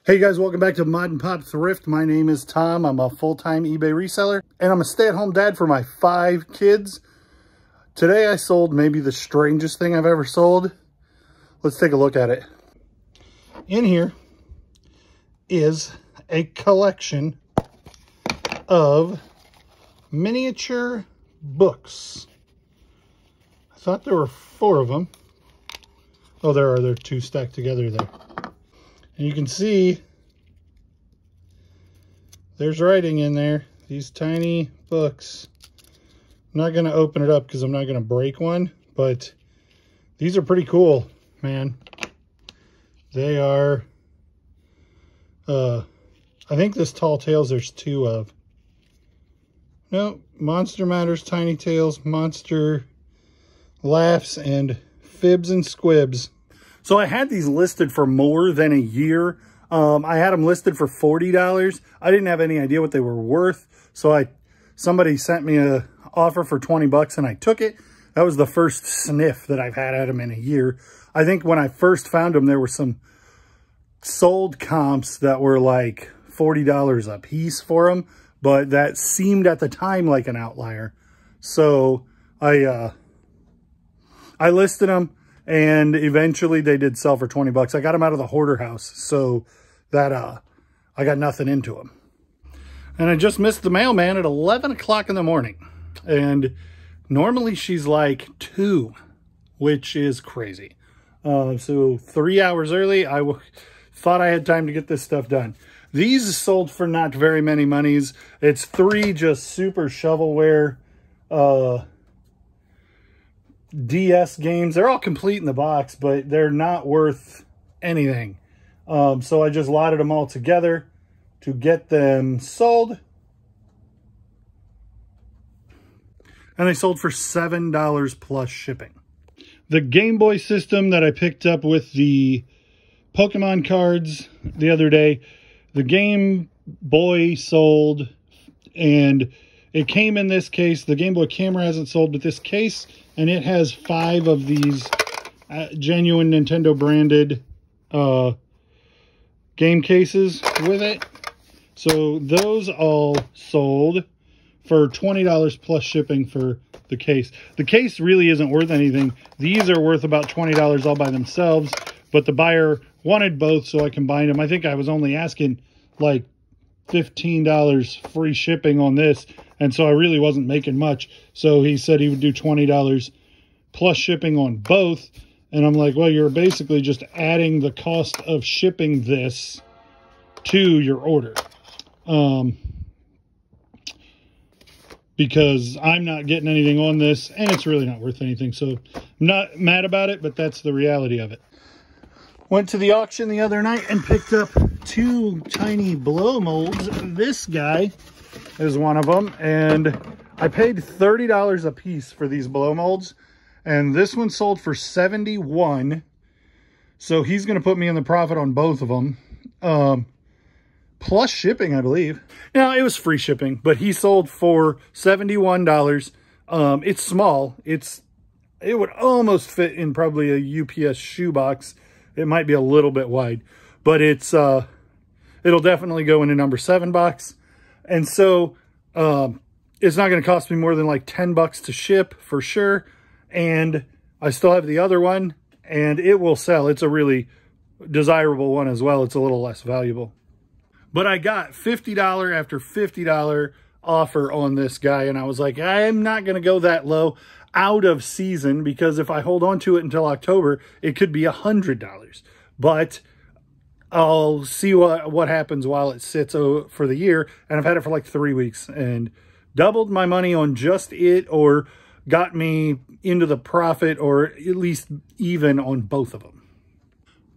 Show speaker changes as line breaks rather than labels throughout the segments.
Hey guys, welcome back to Mod and Pop Thrift. My name is Tom. I'm a full-time eBay reseller, and I'm a stay-at-home dad for my 5 kids. Today I sold maybe the strangest thing I've ever sold. Let's take a look at it. In here is a collection of miniature books. I thought there were 4 of them. Oh, there are. There are 2 stacked together there. And you can see there's writing in there, these tiny books. I'm not going to open it up because I'm not going to break one, but these are pretty cool, man. They are, I think this Tall Tales there's 2 of. No, Monster Matters, Tiny Tales, Monster Laughs, and Fibs and Squibs. So I had these listed for more than a year. I had them listed for $40. I didn't have any idea what they were worth. So somebody sent me a offer for 20 bucks and I took it. That was the first sniff that I've had at them in a year. I think when I first found them, there were some sold comps that were like $40 a piece for them, but that seemed at the time like an outlier. So I listed them. And eventually they did sell for 20 bucks. I got them out of the hoarder house, so that I got nothing into them. And I just missed the mailman at 11 o'clock in the morning. And normally she's like 2, which is crazy. So 3 hours early, I thought I had time to get this stuff done. These sold for not very many monies. It's 3 just super shovelware DS games. They're all complete in the box, but they're not worth anything. So I just lotted them all together to get them sold. And they sold for $7 plus shipping. The Game Boy system that I picked up with the Pokemon cards the other day, the Game Boy sold, and it came in this case. The Game Boy camera hasn't sold, but this case, and it has 5 of these genuine Nintendo branded game cases with it. So those all sold for $20 plus shipping for the case. The case really isn't worth anything. These are worth about $20 all by themselves, but the buyer wanted both, so I combined them. I think I was only asking like $15 free shipping on this, and so I really wasn't making much. So he said he would do $20 plus shipping on both, and I'm like, well, you're basically just adding the cost of shipping this to your order, because I'm not getting anything on this, and it's really not worth anything. So I'm not mad about it, but that's the reality of it. Went to the auction the other night and picked up 2 tiny blow molds. This guy is one of them, and I paid $30 a piece for these blow molds, and this one sold for $71. So he's going to put me in the profit on both of them, plus shipping, I believe. Now, it was free shipping, but he sold for $71. It's small. It would almost fit in probably a UPS shoebox. It might be a little bit wide, but it'll definitely go in a number 7 box. And so it's not going to cost me more than like 10 bucks to ship for sure. And I still have the other one, and it will sell. It's a really desirable one as well. It's a little less valuable. But I got $50 after $50 offer on this guy, and I was like, I'm not going to go that low out of season, because if I hold on to it until October, it could be $100. But I'll see what happens while it sits for the year. And I've had it for like 3 weeks and doubled my money on just it, or got me into the profit, or at least even on both of them.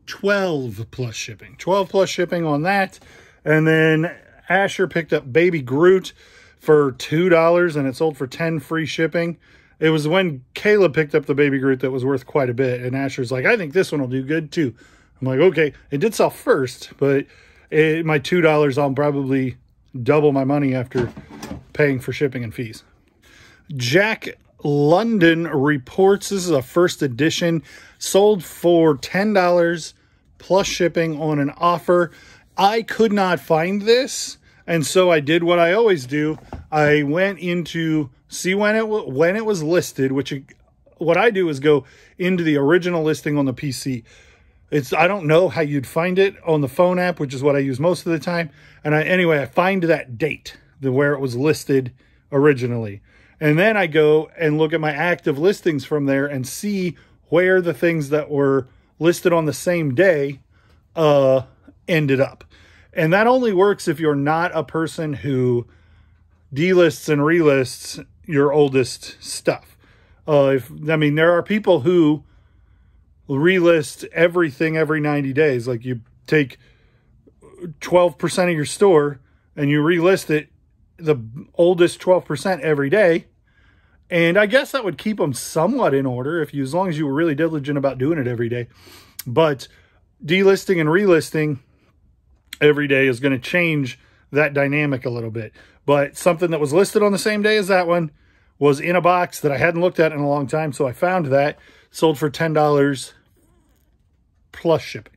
12 plus shipping. 12 plus shipping on that. And then Asher picked up Baby Groot for $2, and it sold for $10 free shipping. It was when Caleb picked up the Baby Groot that was worth quite a bit, and Asher's like, I think this one will do good too. I'm like, okay. It did sell first, but my $2, I'll probably double my money after paying for shipping and fees. Jack London Reports. This is a first edition. Sold for $10 plus shipping on an offer. I could not find this, and so I did what I always do. I went into see when it was listed, what I do is go into the original listing on the PC. I don't know how you'd find it on the phone app, which is what I use most of the time. And anyway, I find that date, where it was listed originally. And then I go and look at my active listings from there and see where the things that were listed on the same day ended up. And that only works if you're not a person who delists and relists your oldest stuff. There are people who relist everything every 90 days. Like you take 12% of your store and you relist it, the oldest 12% every day. And I guess that would keep them somewhat in order as long as you were really diligent about doing it every day. But delisting and relisting every day is going to change that dynamic a little bit. But something that was listed on the same day as that one was in a box that I hadn't looked at in a long time. So I found that, sold for $10 plus shipping.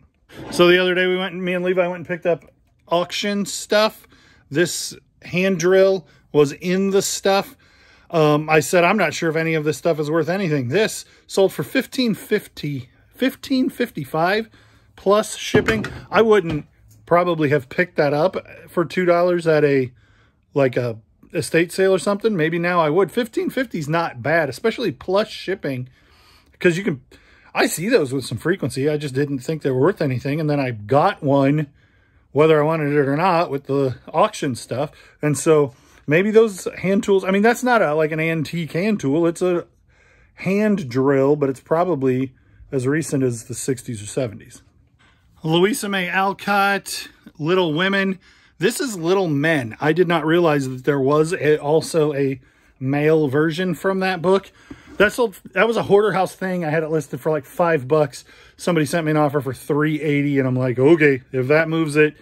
So the other day me and Levi went and picked up auction stuff. This hand drill was in the stuff. I said, I'm not sure if any of this stuff is worth anything. This sold for $15.55 plus shipping. I wouldn't probably have picked that up for $2 at a estate sale or something. Maybe now I would. $15.50 is not bad, especially plus shipping, because I see those with some frequency. I just didn't think they were worth anything. And then I got one, whether I wanted it or not, with the auction stuff. And so maybe those hand tools, that's not like an antique hand tool. It's a hand drill, but it's probably as recent as the 60s or 70s. Louisa May Alcott, Little Women. This is Little Men. I did not realize that there was also a male version from that book. That was a hoarder house thing. I had it listed for like $5. Somebody sent me an offer for $3.80, and I'm like, okay, if that moves it,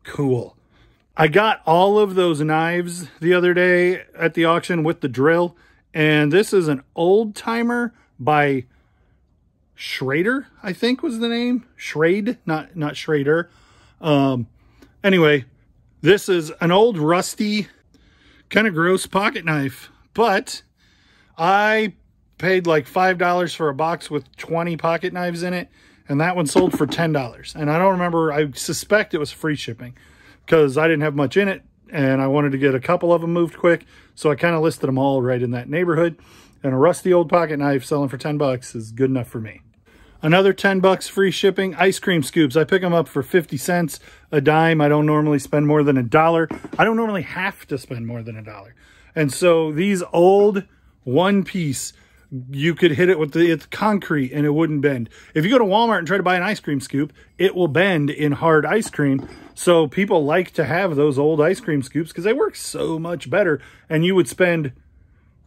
cool. I got all of those knives the other day at the auction with the drill, and this is an old timer by Schrader, I think was the name. Schrade, not Schrader. Anyway, this is an old rusty, kind of gross pocket knife, but I paid like $5 for a box with 20 pocket knives in it, and that one sold for $10. And I don't remember, I suspect it was free shipping because I didn't have much in it and I wanted to get a couple of them moved quick. So I kind of listed them all right in that neighborhood, and a rusty old pocket knife selling for $10 is good enough for me. Another $10 free shipping, ice cream scoops. I pick them up for 50 cents a dime. I don't normally spend more than $1. I don't normally have to spend more than $1. And so these old one piece, you could hit it with it's concrete and it wouldn't bend. If you go to Walmart and try to buy an ice cream scoop, it will bend in hard ice cream. So people like to have those old ice cream scoops because they work so much better. And you would spend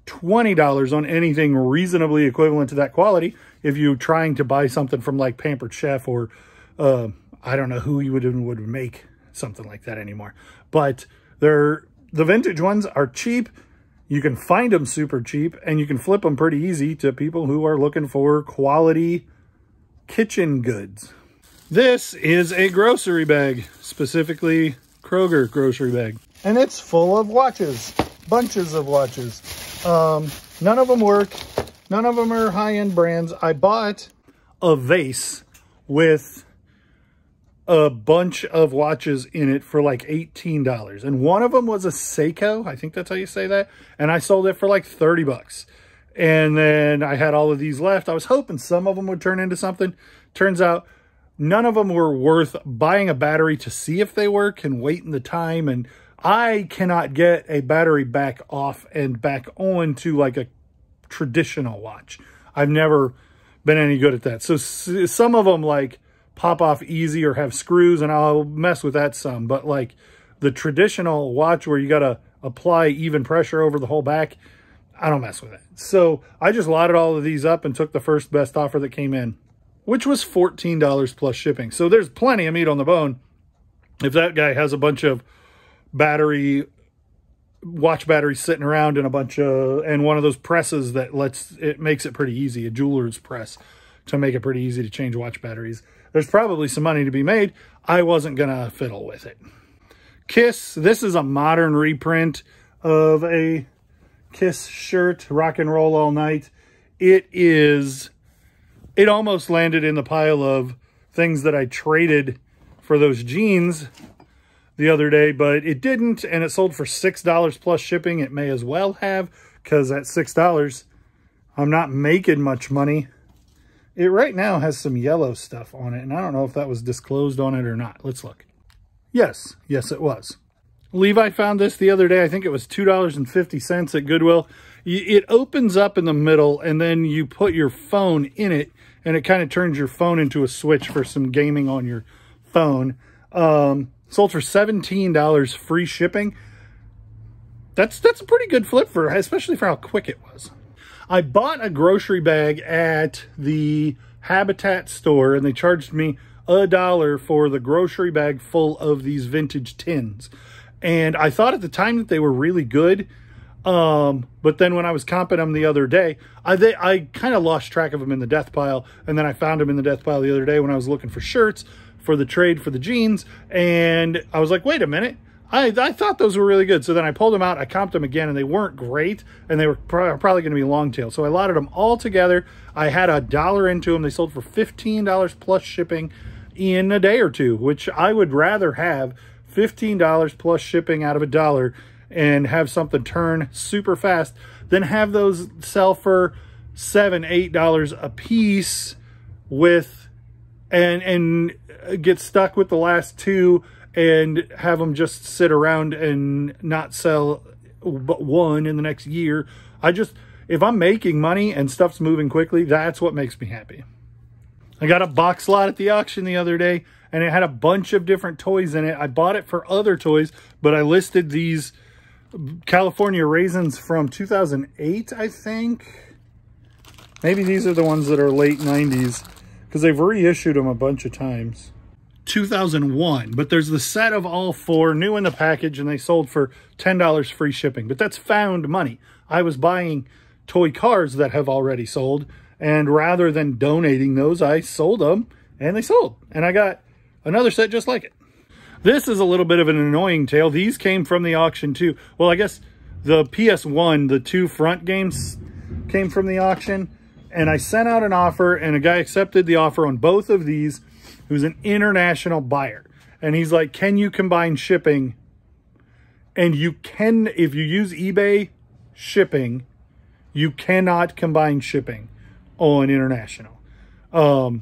$20 on anything reasonably equivalent to that quality if you're trying to buy something from like Pampered Chef or I don't know who you would make something like that anymore. But the vintage ones are cheap. You can find them super cheap, and you can flip them pretty easy to people who are looking for quality kitchen goods. This is a grocery bag, specifically Kroger grocery bag. And it's full of watches, bunches of watches. None of them work. None of them are high-end brands. I bought a vase with a bunch of watches in it for like $18. And one of them was a Seiko. I think that's how you say that. And I sold it for like $30. And then I had all of these left. I was hoping some of them would turn into something. Turns out none of them were worth buying a battery to see if they work and waiting the time. And I cannot get a battery back off and back on to like a traditional watch. I've never been any good at that. So some of them like pop off easy or have screws, and I'll mess with that some. But like the traditional watch where you got to apply even pressure over the whole back, I don't mess with it. So I just lotted all of these up and took the first best offer that came in, which was $14 plus shipping. So there's plenty of meat on the bone. If that guy has a bunch of watch batteries sitting around and and one of those presses that makes it pretty easy, a jeweler's press to make it pretty easy to change watch batteries, there's probably some money to be made. I wasn't going to fiddle with it. Kiss, this is a modern reprint of a Kiss shirt, Rock and Roll All Night. It almost landed in the pile of things that I traded for those jeans the other day, but it didn't, and it sold for $6 plus shipping. It may as well have, because at $6, I'm not making much money. It right now has some yellow stuff on it, and I don't know if that was disclosed on it or not. Let's look. Yes, it was. Levi found this the other day. I think it was $2.50 at Goodwill. It opens up in the middle, and then you put your phone in it, and it kind of turns your phone into a switch for some gaming on your phone. Sold for $17 free shipping. That's a pretty good flip, especially for how quick it was. I bought a grocery bag at the Habitat store, and they charged me $1 for the grocery bag full of these vintage tins. And I thought at the time that they were really good. But then when I was comping them the other day, I kind of lost track of them in the death pile. And then I found them in the death pile the other day when I was looking for shirts for the trade for the jeans. And I was like, wait a minute. I thought those were really good. So then I pulled them out, I comped them again, and they weren't great, and they were probably going to be long tail. So I lotted them all together. I had $1 into them. They sold for $15 plus shipping in a day or two, which I would rather have $15 plus shipping out of $1 and have something turn super fast than have those sell for $7, $8 a piece with and get stuck with the last two and have them just sit around and not sell but one in the next year. If I'm making money and stuff's moving quickly, that's what makes me happy. I got a box lot at the auction the other day, and it had a bunch of different toys in it. I bought it for other toys, but I listed these California raisins from 2008, I think. Maybe these are the ones that are late 90s, because they've reissued them a bunch of times. 2001, but there's the set of all four, new in the package, and they sold for $10 free shipping. But that's found money. I was buying toy cars that have already sold, and rather than donating those, I sold them, and they sold. And I got another set just like it. This is a little bit of an annoying tale. These came from the auction too. Well, I guess the PS1, the two front games came from the auction, and I sent out an offer, and a guy accepted the offer on both of these, who's an international buyer. And he's like, can you combine shipping? And you can, if you use eBay shipping, you cannot combine shipping on international. I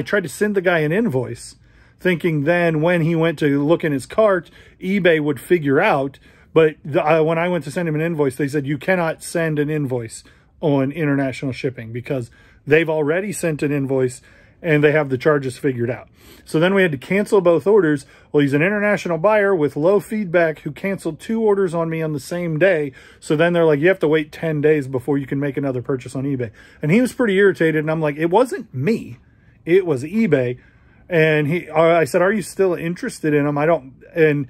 tried to send the guy an invoice, thinking then when he went to look in his cart, eBay would figure out. But when I went to send him an invoice, they said you cannot send an invoice on international shipping because they've already sent an invoice and they have the charges figured out. So then we had to cancel both orders. Well, he's an international buyer with low feedback who canceled 2 orders on me on the same day. So then they're like, you have to wait 10 days before you can make another purchase on eBay. And he was pretty irritated. And I'm like, it wasn't me. It was eBay. And I said, are you still interested in them?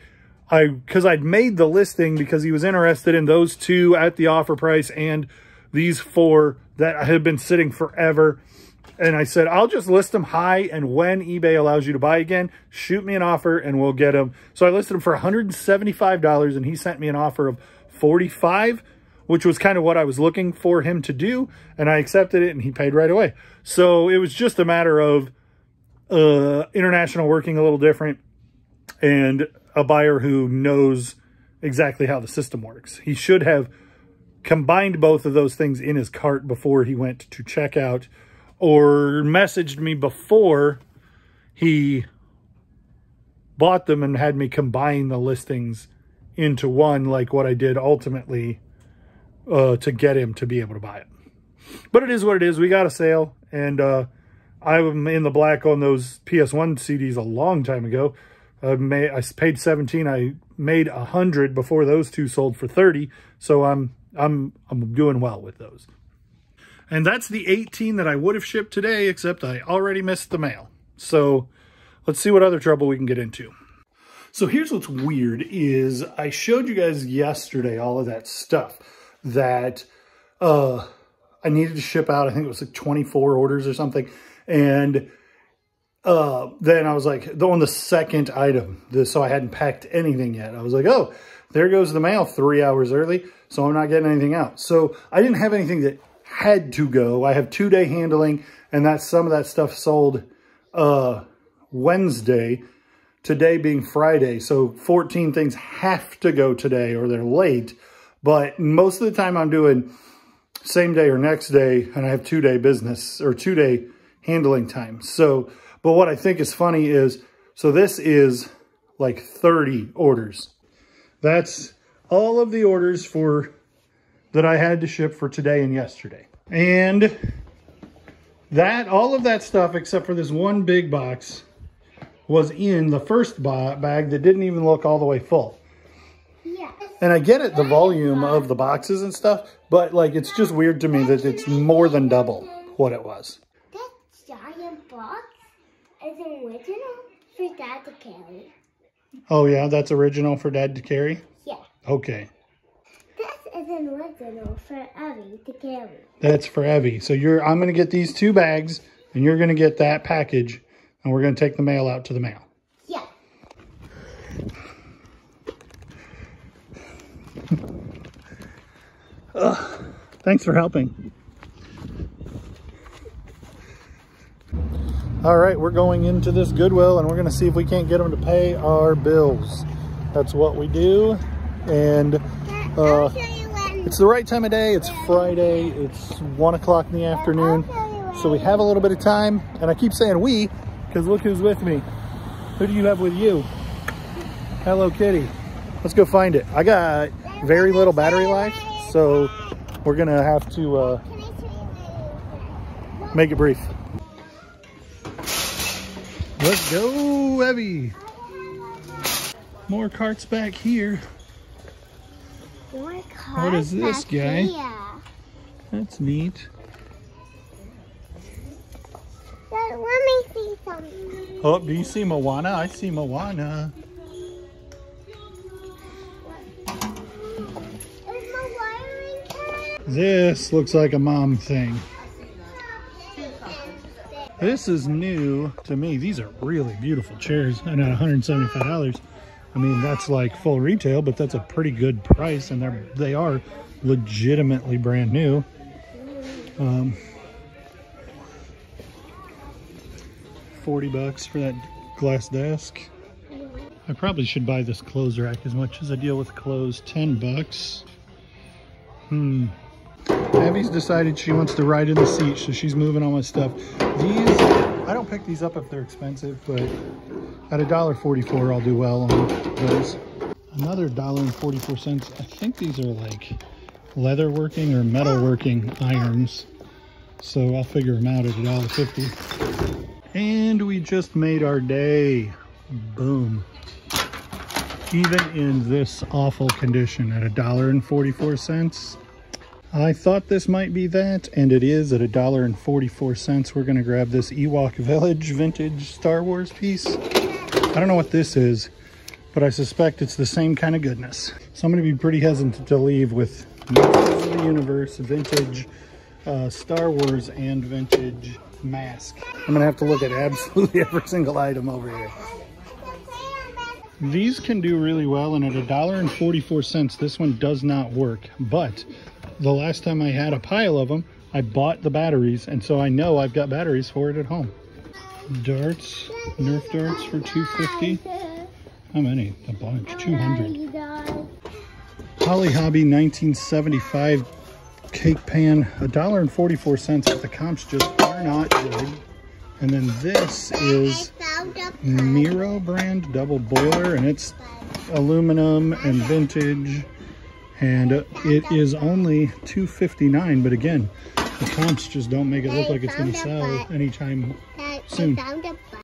Because I'd made the listing because he was interested in those 2 at the offer price and these 4 that had been sitting forever. And I said, I'll just list them high, and when eBay allows you to buy again, shoot me an offer and we'll get them. So I listed them for $175, and he sent me an offer of $45, which was kind of what I was looking for him to do. And I accepted it, and he paid right away. So it was just a matter of international working a little different and a buyer who knows exactly how the system works. He should have combined both of those things in his cart before he went to checkout, or messaged me before he bought them and had me combine the listings into one, like what I did ultimately to get him to be able to buy it. But it is what it is. We got a sale, and I'm in the black on those PS1 CDs a long time ago. I paid $17. I made $100 before those 2 sold for $30. So I'm doing well with those. And that's the 18 that I would have shipped today, except I already missed the mail. So let's see what other trouble we can get into. So here's what's weird is I showed you guys yesterday all of that stuff that I needed to ship out. I think it was like 24 orders or something. And then I was like, on the second item, so I hadn't packed anything yet. I was like, oh, there goes the mail 3 hours early, so I'm not getting anything out. So I didn't have anything that had to go. I have 2-day handling, and that's some of that stuff sold Wednesday, today being Friday. So 14 things have to go today or they're late. But most of the time I'm doing same day or next day, and I have 2-day business or 2-day handling time. So, but what I think is funny is, so this is like 30 orders. That's all of the orders that I had to ship for today and yesterday. And all of that stuff, except for this one big box, was in the first bag that didn't even look all the way full. Yeah. And I get it, the volume of the boxes and stuff, but like, it's just weird to me that it's more than double what it was.
That giant box is original for Dad to carry. Oh
yeah, that's original for Dad to carry?
Yeah.
Okay.
This is an original for Evie to carry.
That's for Evie. So I'm going to get these 2 bags, and you're going to get that package, and we're going to take the mail out to the mail.
Yeah.
Thanks for helping. All right, we're going into this Goodwill, and we're going to see if we can't get them to pay our bills. That's what we do. And it's the right time of day. It's Friday. It's 1 o'clock in the afternoon. So we have a little bit of time. And I keep saying we, because look who's with me. Who do you have with you? Hello Kitty. Let's go find it. I got very little battery life, so we're going to have to make it brief. Let's go, Evie. More carts back here. What is this guy?
Here.
That's neat.
Let me see something.
Oh, do you see Moana? I see Moana. This looks like a mom thing. This is new to me. These are really beautiful chairs, and at $175. I mean, that's like full retail, but that's a pretty good price, and they are legitimately brand new. $40 for that glass desk. I probably should buy this clothes rack as much as I deal with clothes. $10. Abby's decided she wants to ride in the seat, so she's moving all my stuff. These, I don't pick these up if they're expensive, but at $1.44 I'll do well on those. Another $1.44. I think these are like leather working or metal working irons, so I'll figure them out at $1.50. And we just made our day. Boom. Even in this awful condition at $1.44. I thought this might be that, and it is at $1.44. We're gonna grab this Ewok Village vintage Star Wars piece. I don't know what this is, but I suspect it's the same kind of goodness. So I'm gonna be pretty hesitant to leave with Masters of the Universe, vintage Star Wars, and vintage mask. I'm gonna have to look at absolutely every single item over here. These can do really well, and at $1.44, this one does not work, but the last time I had a pile of them, I bought the batteries, and so I know I've got batteries for it at home. Darts, Nerf darts for $2.50. How many? A bunch, 200. Holly Hobby 1975 cake pan, $1.44, but the comps just are not good. And then this is Miro brand double boiler, and it's aluminum and vintage. And it is only $2.59, but again, the comps just don't make it look like it's going to sell anytime soon.
I found